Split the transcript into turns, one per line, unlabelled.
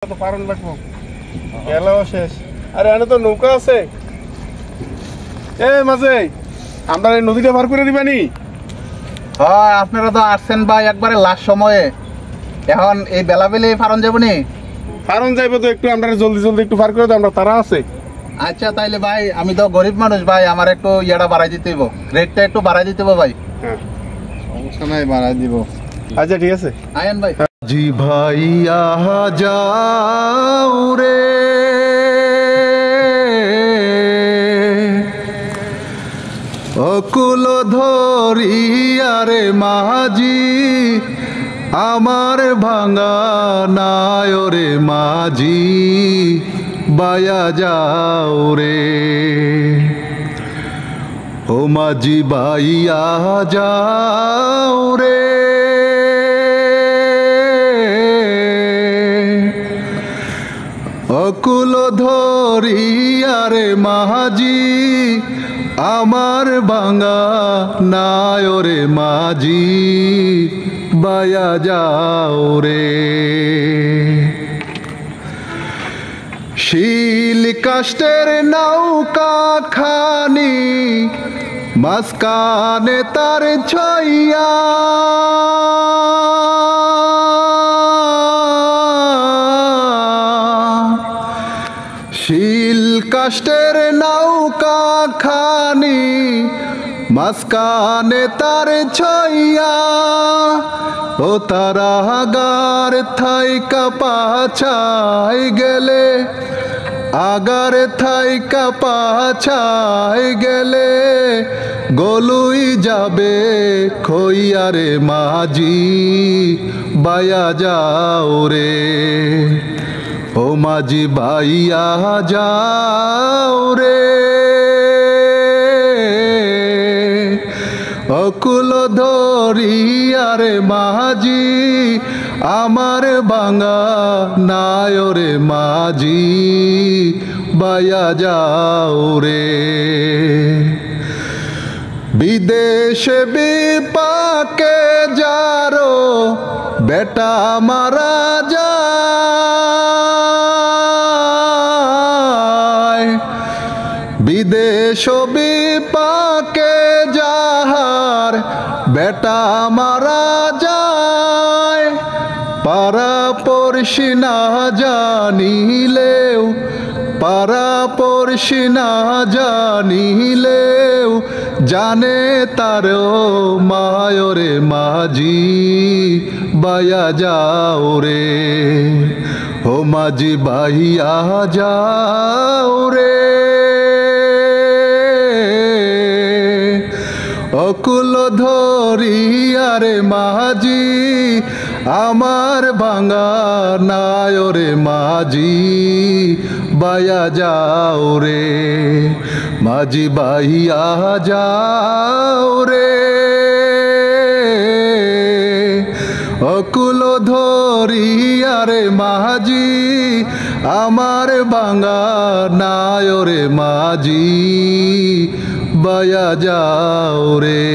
তো পারন লাগবো গেলাও শেষ। আরে এনে তো নৌকা আছে। এ মাঝে আমরা এই নদীটা পার করে দিবানি?
হয় আপনারা তো আসছেন ভাই একবারে লাস্ট সময়ে, এখন এই বেলাবেলি ফারন যাবনি।
ফারন যাইবো তো, একটু আমরা জলদি জলদি একটু পার করে দাও, আমরা তারা আছে।
আচ্ছা তাইলে ভাই আমি তো গরিব মানুষ ভাই, আমার একটু ইয়েটা বাড়াই দিতে হইব, রেটটা একটু বাড়াই দিতে হইব ভাই।
হ্যাঁ
সমস্যা নাই, বাড়াই দিব।
আচ্ছা ঠিক আছে
আয়েন ভাই।
জি ভাই আহা যাও রে অকুল ধরিয়ারে মাঝি আমার ভাঙা নায় রে মাঝি বায়া যাও রে ও মাঝি বাইয়া যাও রে অকুল ধরিয়ারে মাঝি আমার ভাঙা নায় রে মাঝি বায়া যাও রে শিল কাষ্টের নৌকা খানি মাঝখানে তার ছইয়া শিল কাষ্টের নৌকা খানি মাঝখানে তার ছইয়া ও তারা আগার থাইকা পাছাই গেলে আগার থাইকা পাছাই গেলে গলুই যাবে খইয়ারে মাঝি বায়া যাও রে ও মাঝি বাইয়া যাও রে অকুল ধরিয়ারে মাঝি আমার ভাঙা নায় রে মাঝি বায়া যাও রে বিদেশে বিপাকে যারো বেটা মারা যায় বিদেশ বিপাকে যাহার বেটা মারা যায় পারা পড়শি না জানিলেও পারা পড়শি না জানিলেও জানে তারও মায়রে মাঝি বায়া যাও রে ও মাঝি বাইয়া যাও রে অকুল ধরিয়ারে মাঝি আমার ভাঙা নায় রে মাঝি বায়া যাও রে মাঝি বাইয়া যাও রে অকুল ধরিয়ারে মাঝি আমার ভাঙা নায় রে মাঝি বায়া যাও রে।